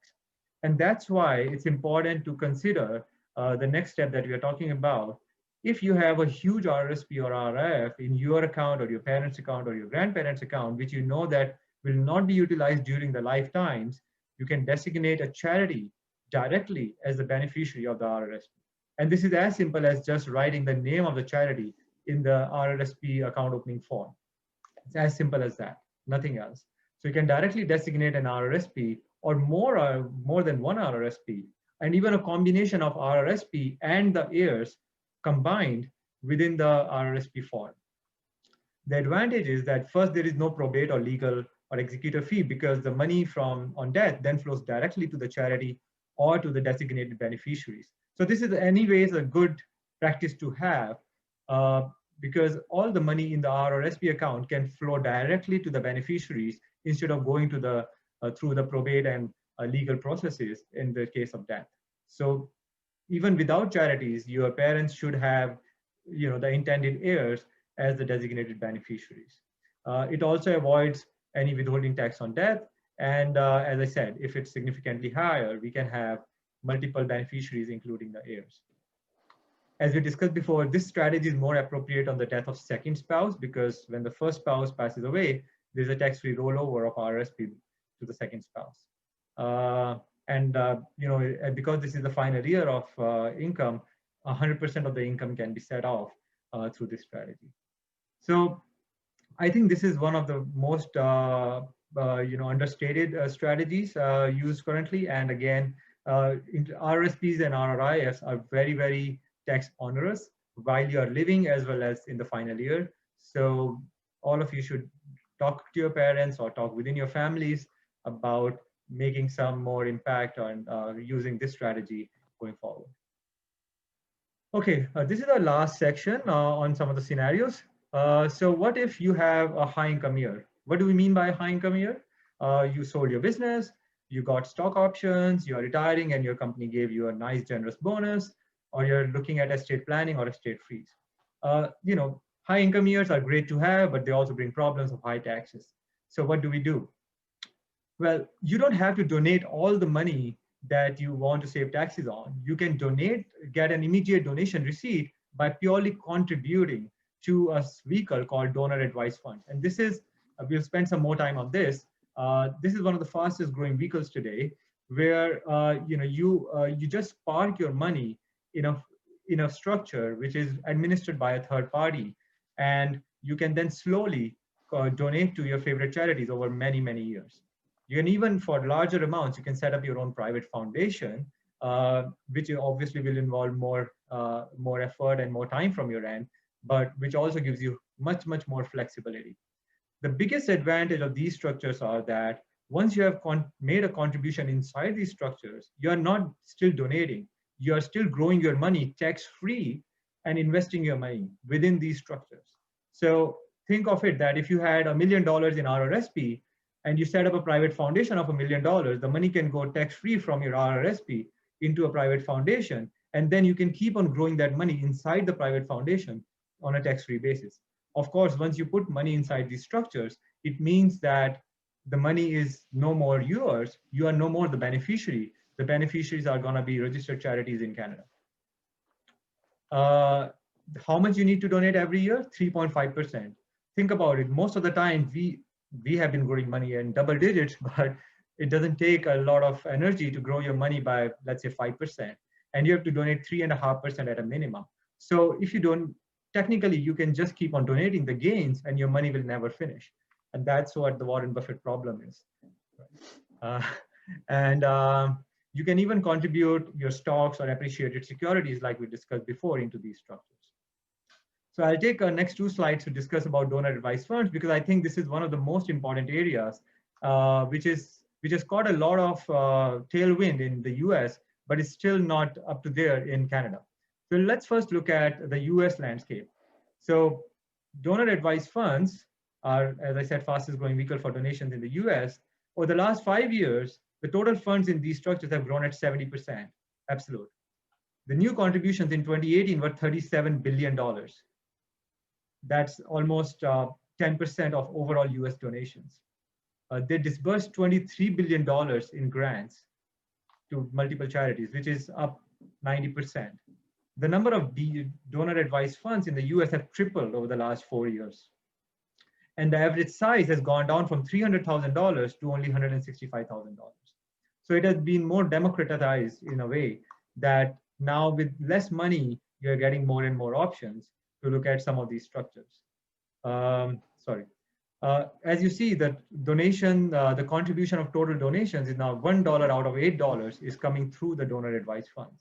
And that's why it's important to consider the next step that we are talking about. If you have a huge RRSP or RRF in your account or your parents' account or your grandparents' account, which you know that will not be utilized during the lifetimes, you can designate a charity directly as the beneficiary of the RRSP. And this is as simple as just writing the name of the charity in the RRSP account opening form. It's as simple as that, nothing else. So you can directly designate an RRSP or more than one RRSP, and even a combination of RRSP and the heirs combined within the RRSP form. The advantage is that first, there is no probate or legal or executor fee because the money on death then flows directly to the charity or to the designated beneficiaries. So this is anyways a good practice to have because all the money in the RRSP account can flow directly to the beneficiaries instead of going to through the probate and legal processes in the case of death. So even without charities, your parents should have the intended heirs as the designated beneficiaries. It also avoids any withholding tax on death. And as I said, if it's significantly higher, we can have multiple beneficiaries, including the heirs. As we discussed before, this strategy is more appropriate on the death of second spouse because when the first spouse passes away, there's a tax-free rollover of RRSP to the second spouse. Because this is the final year of income, 100% of the income can be set off through this strategy. So I think this is one of the most understated strategies used currently. And again, RRSPs and RRIFs are very, very tax onerous while you are living as well as in the final year. So all of you should talk to your parents or talk within your families about making some more impact on using this strategy going forward. Okay, this is our last section on some of the scenarios. So what if you have a high income year? What do we mean by a high income year? You sold your business, you got stock options, you're retiring and your company gave you a nice generous bonus, or you're looking at estate planning or estate freeze. High income years are great to have, but they also bring problems of high taxes. So what do we do? Well, you don't have to donate all the money that you want to save taxes on. You can get an immediate donation receipt by purely contributing to a vehicle called donor advised fund. And this is, we'll spend some more time on this, this is one of the fastest growing vehicles today, where you just park your money in a structure which is administered by a third party, and you can then slowly donate to your favorite charities over many years. You can, even for larger amounts, you can set up your own private foundation, which obviously will involve more effort and more time from your end, but which also gives you much more flexibility. The biggest advantage of these structures are that once you have made a contribution inside these structures, you are not still donating. You are still growing your money tax-free and investing your money within these structures. So think of it that if you had $1 million in RRSP and you set up a private foundation of $1 million, the money can go tax-free from your RRSP into a private foundation, and then you can keep on growing that money inside the private foundation on a tax-free basis. Of course, once you put money inside these structures, it means that the money is no more yours. You are no more the beneficiary. The beneficiaries are going to be registered charities in Canada. How much you need to donate every year? 3.5%. Think about it. Most of the time, we have been growing money in double digits, but it doesn't take a lot of energy to grow your money by, let's say, 5%. And you have to donate 3.5% at a minimum. So if you don't, technically, you can just keep on donating the gains and your money will never finish. And that's what the Warren Buffett problem is. You can even contribute your stocks or appreciated securities, like we discussed before, into these structures. So I'll take next 2 slides to discuss about donor advised funds, because I think this is one of the most important areas, which has got a lot of tailwind in the US, but it's still not up to there in Canada. So let's first look at the US landscape. So donor advised funds are, as I said, fastest growing vehicle for donations in the US. Over the last 5 years, the total funds in these structures have grown at 70%, absolute. The new contributions in 2018 were $37 billion. That's almost 10% of overall US donations. They disbursed $23 billion in grants to multiple charities, which is up 90%. The number of donor advised funds in the US have tripled over the last 4 years. And the average size has gone down from $300,000 to only $165,000. So it has been more democratized in a way that now with less money, you're getting more and more options to look at some of these structures. As you see, the donation, the contribution of total donations is now $1 out of $8 is coming through the donor advised funds.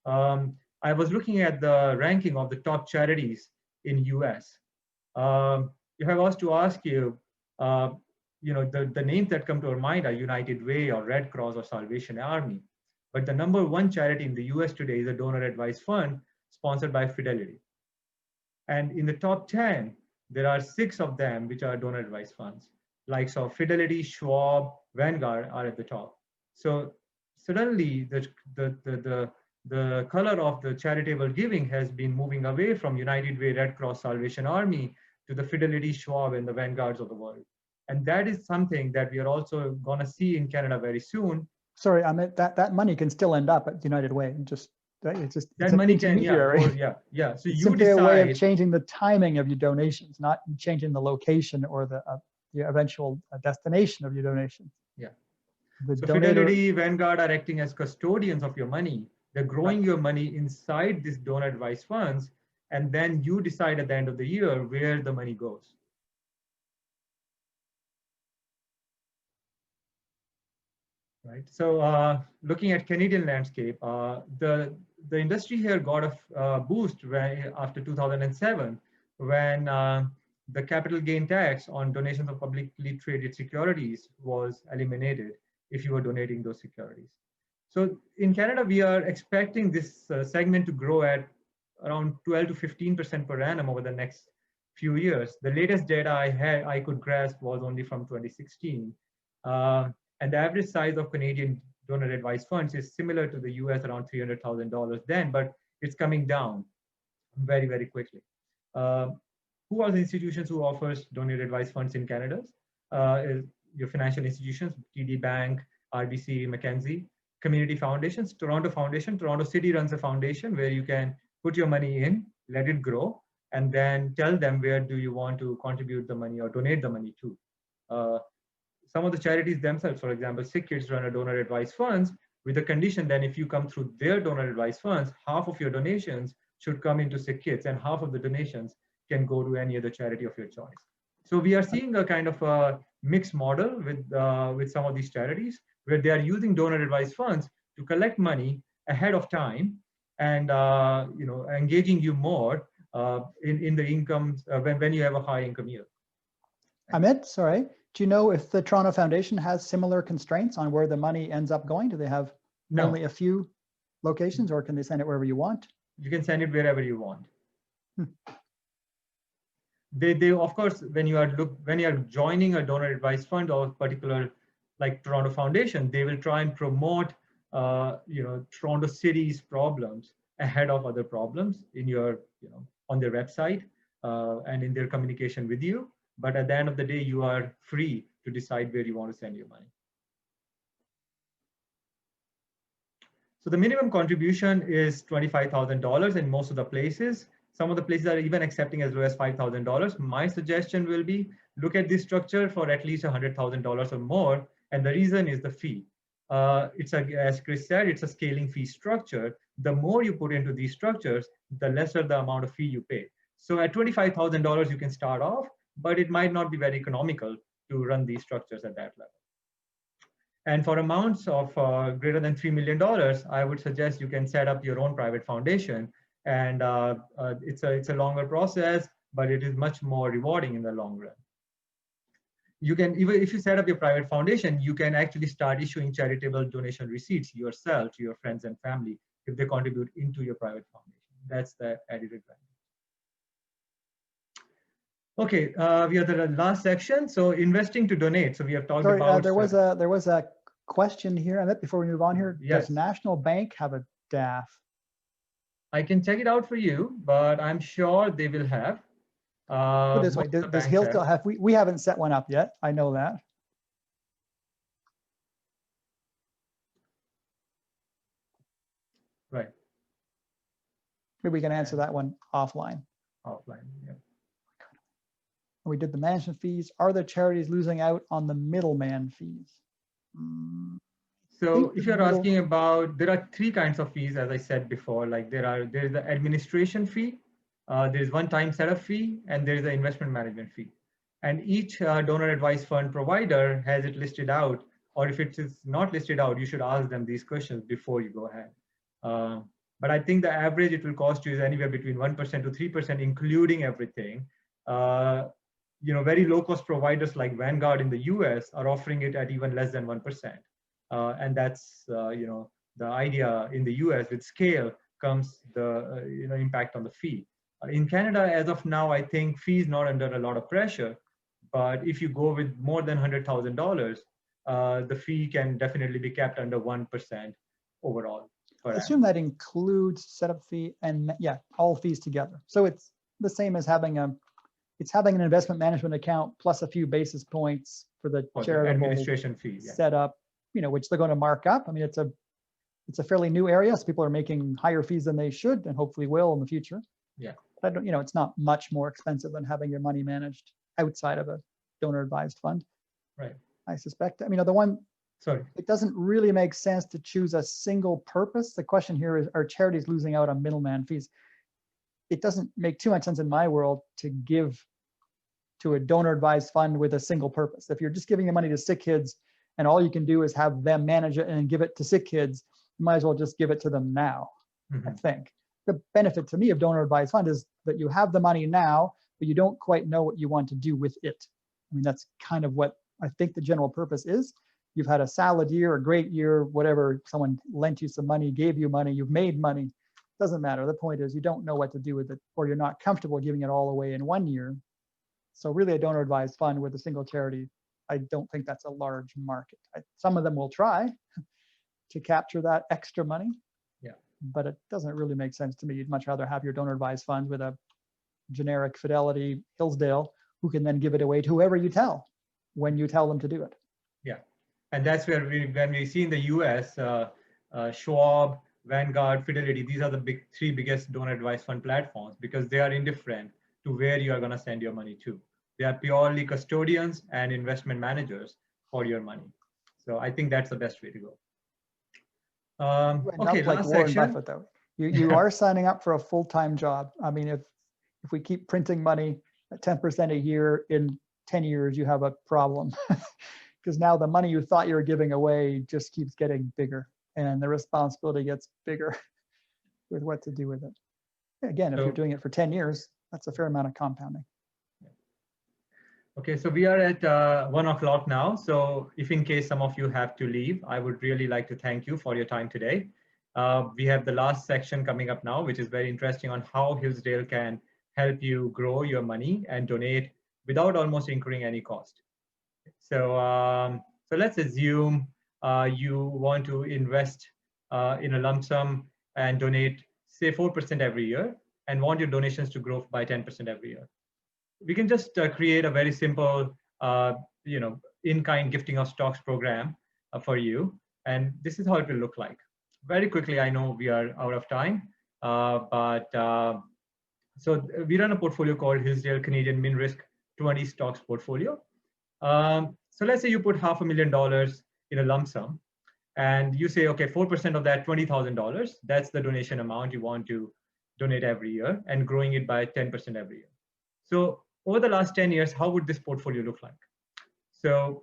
I was looking at the ranking of the top charities in US. If I was to ask you, the names that come to our mind are United Way or Red Cross or Salvation Army. But the #1 charity in the US today is a donor advised fund sponsored by Fidelity. And in the top 10, there are 6 of them which are donor advised funds. Likes of Fidelity, Schwab, Vanguard are at the top. So suddenly the color of the charitable giving has been moving away from United Way, Red Cross, Salvation Army to the Fidelity, Schwab, and the Vanguards of the world. And that is something that we are also going to see in Canada very soon. Sorry, Amit, that money can still end up at United Way. It's that money can, yeah. So it's you simply decide, a way of changing the timing of your donations, not changing the location or the eventual destination of your donation. Yeah. The so Fidelity, Vanguard are acting as custodians of your money. They're growing your money inside these donor advised funds, and then you decide at the end of the year where the money goes. Right. So looking at Canadian landscape, the industry here got a boost after 2007, when the capital gain tax on donations of publicly traded securities was eliminated if you were donating those securities. So in Canada, we are expecting this segment to grow at around 12 to 15% per annum over the next few years. The latest data I could grasp was only from 2016. And the average size of Canadian donor advised funds is similar to the US, around $300,000 then, but it's coming down very quickly. Who are the institutions who offers donor advised funds in Canada? Your financial institutions, TD Bank, RBC, Mackenzie, community foundations, Toronto Foundation. Toronto City runs a foundation where you can put your money in, let it grow, and then tell them where do you want to contribute the money or donate the money to. some of the charities themselves, for example, Sick Kids run a donor advised funds with the condition that if you come through their donor advised funds, half of your donations should come into Sick Kids and half of the donations can go to any other charity of your choice. So we are seeing a kind of a mixed model with some of these charities where they are using donor advised funds to collect money ahead of time and engaging you more in the incomes when you have a high income year. Amit, sorry, do you know if the Toronto Foundation has similar constraints on where the money ends up going? Do they have only a few locations, or can they send it wherever you want? You can send it wherever you want. They of course, when you are joining a donor advised fund or particular like Toronto Foundation, they will try and promote Toronto City's problems ahead of other problems in your on their website and in their communication with you. But at the end of the day, you are free to decide where you want to send your money. So the minimum contribution is $25,000 in most of the places. Some of the places are even accepting as low as $5,000. My suggestion will be look at this structure for at least $100,000 or more. And the reason is the fee. As Chris said, it's a scaling fee structure. The more you put into these structures, the lesser the amount of fee you pay. So at $25,000, you can start off, but it might not be very economical to run these structures at that level. And for amounts of greater than $3 million, I would suggest you can set up your own private foundation. And it's a longer process, but it is much more rewarding in the long run. You can, even if you set up your private foundation, you can actually start issuing charitable donation receipts yourself to your friends and family if they contribute into your private foundation. That's the added advantage. Okay, we are the last section. So investing to donate. So we have talked about. There was a question here, Amit, before we move on here. Yes. Does National Bank have a DAF? I can check it out for you, but I'm sure they will have. Put this way, does Hillsdale have? We haven't set one up yet. I know that. Right. Maybe we can answer that one offline. Offline, yeah. We did the management fees. Are the charities losing out on the middleman fees? So if you're asking about, there are three kinds of fees, as I said before, like there's the administration fee, there's one-time setup fee, and there's the investment management fee. And each donor advised fund provider has it listed out, or if it is not listed out, you should ask them these questions before you go ahead. But I think the average it will cost you is anywhere between 1% to 3%, including everything. Very low-cost providers like Vanguard in the US are offering it at even less than 1%. And that's, the idea in the US with scale comes the, impact on the fee. In Canada, as of now, I think fee is not under a lot of pressure, but if you go with more than $100,000, the fee can definitely be kept under 1% overall. I assume that includes setup fee and all fees together. So it's the same as having an investment management account plus a few basis points for the charitable administration fee setup, which they're going to mark up. I mean, it's a fairly new area, so people are making higher fees than they should, and hopefully will in the future. Yeah. But it's not much more expensive than having your money managed outside of a donor advised fund. Right. I suspect. I mean, the one. Sorry. It doesn't really make sense to choose a single purpose. The question here is, are charities losing out on middleman fees? It doesn't make too much sense in my world to give to a donor advised fund with a single purpose. If you're just giving the money to Sick Kids and all you can do is have them manage it and give it to Sick Kids, you might as well just give it to them now, I think. The benefit to me of donor advised fund is that you have the money now, but you don't quite know what you want to do with it. I mean, that's kind of what I think the general purpose is. You've had a salad year, a great year, whatever, someone lent you some money, gave you money, you've made money. Doesn't matter. The point is you don't know what to do with it, or you're not comfortable giving it all away in 1 year. So really a donor advised fund with a single charity, I don't think that's a large market. Some of them will try to capture that extra money, but it doesn't really make sense to me. You'd much rather have your donor advised fund with a generic Fidelity, Hillsdale, who can then give it away to whoever you tell when you tell them to do it. Yeah, and that's where when we see in the US, Schwab, Vanguard, Fidelity, these are the three biggest donor advised fund platforms because they are indifferent to where you are going to send your money to. They are purely custodians and investment managers. for your money. So I think that's the best way to go. You end Okay, up like last Warren section. Buffett, though. You are signing up for a full-time job. I mean, if we keep printing money at 10% a year, in 10 years, you have a problem. Because now the money you thought you were giving away just keeps getting bigger, and the responsibility gets bigger with what to do with it. Again, if you're doing it for 10 years, that's a fair amount of compounding. Okay, so we are at 1 o'clock now. So if in case some of you have to leave, I would really like to thank you for your time today. We have the last section coming up now, which is very interesting on how Hillsdale can help you grow your money and donate without almost incurring any cost. So, so let's assume you want to invest in a lump sum and donate, say, 4% every year, and want your donations to grow by 10% every year. We can just create a very simple, in-kind gifting of stocks program for you, and this is how it will look like. Very quickly, I know we are out of time, so we run a portfolio called Hillsdale Canadian Min Risk 20 Stocks Portfolio. So let's say you put $500,000 in a lump sum, and you say, okay, 4% of that, $20,000, that's the donation amount you want to donate every year, and growing it by 10% every year. So over the last 10 years, how would this portfolio look like? So,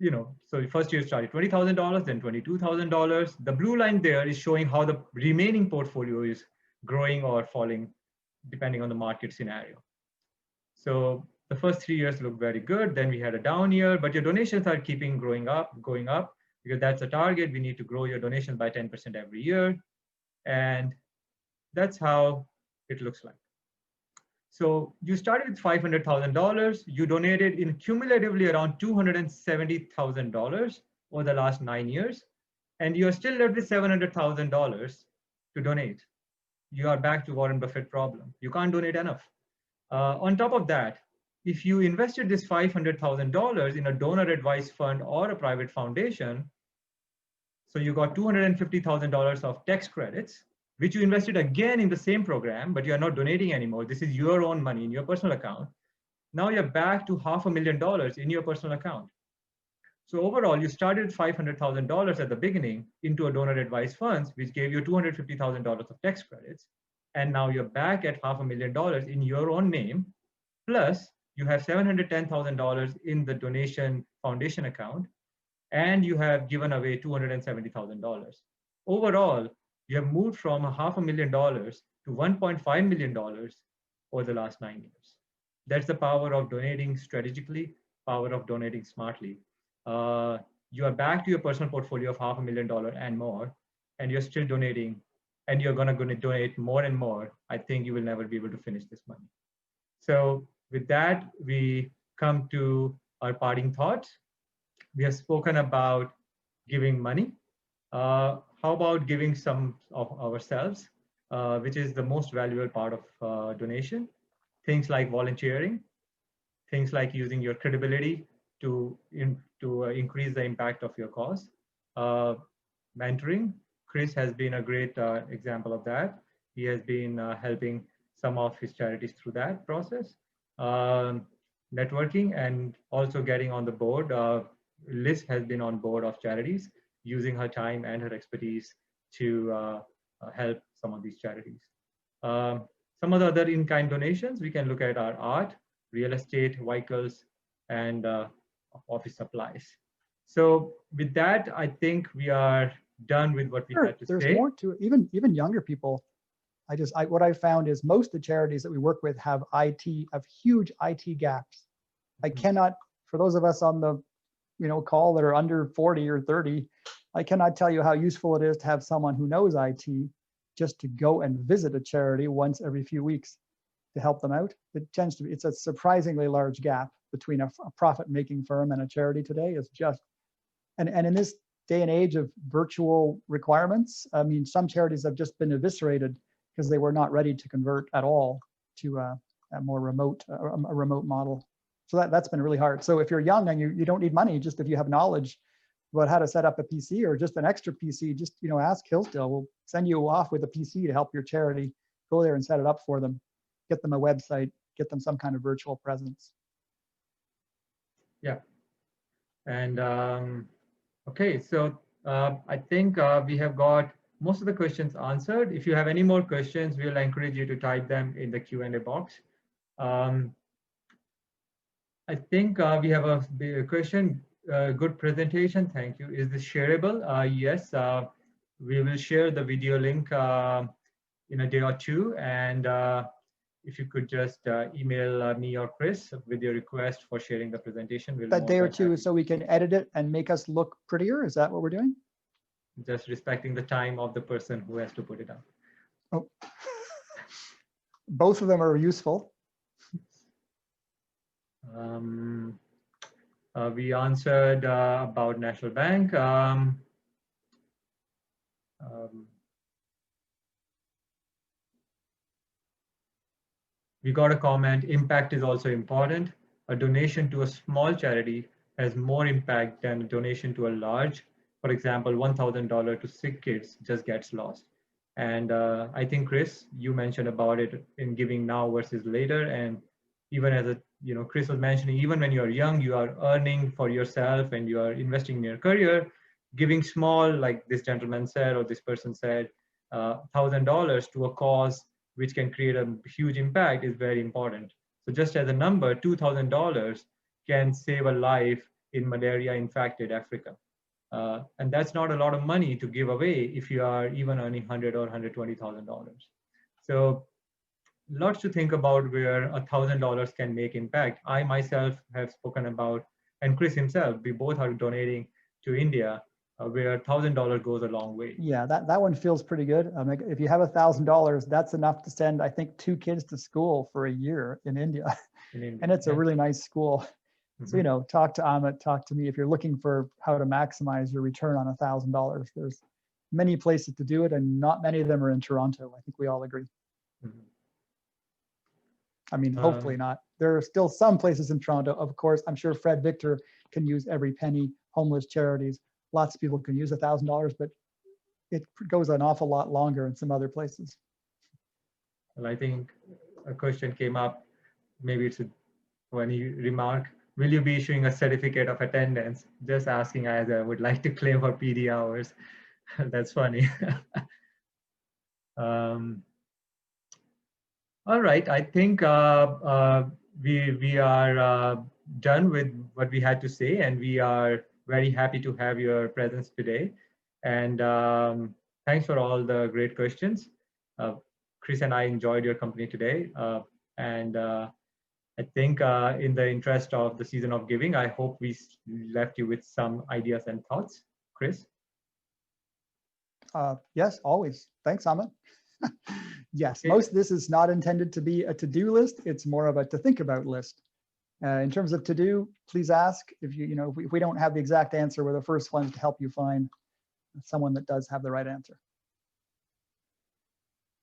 so the first year started $20,000, then $22,000. The blue line there is showing how the remaining portfolio is growing or falling, depending on the market scenario. So the first 3 years look very good. Then we had a down year, but your donations are keeping going up, because that's a target. We need to grow your donations by 10% every year. And that's how it looks like. So you started with $500,000. You donated in cumulatively around $270,000 over the last 9 years. And you're still left with $700,000 to donate. You are back to Warren Buffett problem. You can't donate enough. On top of that, if you invested this $500,000 in a donor advised fund or a private foundation, so you got $250,000 of tax credits, which you invested again in the same program, but you're not donating anymore. This is your own money in your personal account. Now you're back to $500,000 in your personal account. So overall, you started $500,000 at the beginning into a donor advised funds, which gave you $250,000 of tax credits. And now you're back at $500,000 in your own name. Plus, you have $710,000 in the donation foundation account, and you have given away $270,000. Overall, you have moved from $500,000 to $1.5 million over the last 9 years. That's the power of donating strategically, power of donating smartly. You are back to your personal portfolio of $500,000 and more, and you're still donating, and you're going to donate more and more. I think you will never be able to finish this money. So with that, we come to our parting thoughts. We have spoken about giving money. How about giving some of ourselves, which is the most valuable part of donation? Things like volunteering, things like using your credibility to increase the impact of your cause. Mentoring. Chris has been a great example of that. He has been helping some of his charities through that process. Networking, and also getting on the board. Liz has been on board of charities, using her time and her expertise to help some of these charities. Some of the other in-kind donations, we can look at our art, real estate, vehicles, and office supplies. So with that, I think we are done with what we had to say. There's more to it. Even younger people. What I found is most of the charities that we work with have huge IT gaps. I cannot, for those of us on the call that are under 40 or 30, I cannot tell you how useful it is to have someone who knows IT just to go and visit a charity once every few weeks to help them out. It's a surprisingly large gap between a profit-making firm and a charity today. It's just, and in this day and age of virtual requirements, I mean, some charities have just been eviscerated because they were not ready to convert at all to a more remote model. So that's been really hard. So if you're young and you don't need money, just if you have knowledge about how to set up a PC or just an extra PC, just ask Hillsdale. We'll send you off with a PC to help your charity. Go there and set it up for them. Get them a website. Get them some kind of virtual presence. Yeah. And okay, so I think we have got most of the questions answered. If you have any more questions, we'll encourage you to type them in the Q&A box. I think we have a question. Good presentation, thank you. Is this shareable? Yes, we will share the video link in a day or two. And if you could just email me or Chris with your request for sharing the presentation. We'll That day or two so we can edit it and make us look prettier. Is that what we're doing? Just respecting the time of the person who has to put it up. Oh, both of them are useful. We answered about National Bank. We got a comment, impact is also important. A donation to a small charity has more impact than a donation to a large. For example, $1,000 to sick kids just gets lost. And I think, Chris, you mentioned about it in giving now versus later. And even as a, Chris was mentioning, even when you're young, you are earning for yourself and you are investing in your career, giving small, like this gentleman said, or this person said, $1,000 to a cause which can create a huge impact is very important. So just as a number, $2,000 can save a life in malaria-infected Africa. And that's not a lot of money to give away if you are even earning $100,000 or $120,000. So lots to think about where $1,000 can make impact. I myself have spoken about, and Chris himself, we both are donating to India, where $1,000 goes a long way. Yeah, that one feels pretty good. If you have $1,000, that's enough to send, I think, 2 kids to school for a year in India. And it's a really nice school. So, talk to Amit, talk to me. If you're looking for how to maximize your return on $1,000, there's many places to do it, and not many of them are in Toronto. I think we all agree. I mean, hopefully not. There are still some places in Toronto. Of course, I'm sure Fred Victor can use every penny, homeless charities. Lots of people can use $1,000, but it goes an awful lot longer in some other places. Well, I think a question came up, maybe it's a funny remark. Will you be issuing a certificate of attendance? Just asking as I would like to claim for PD hours. That's funny. All right, I think we are done with what we had to say, and we are very happy to have your presence today. And thanks for all the great questions. Chris and I enjoyed your company today. And I think in the interest of the season of giving, I hope we left you with some ideas and thoughts. Chris? Yes, always. Thanks, Amit. Yes, Okay. Most of this is not intended to be a to-do list. It's more of a to think about list. In terms of to-do, please ask. If if we don't have the exact answer, we're the first ones to help you find someone that does have the right answer.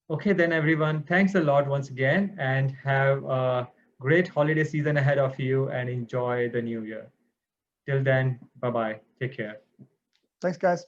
Okay, then everyone, thanks a lot once again, and have a great holiday season ahead of you, and enjoy the new year. Till then, bye-bye. Take care. Thanks, guys.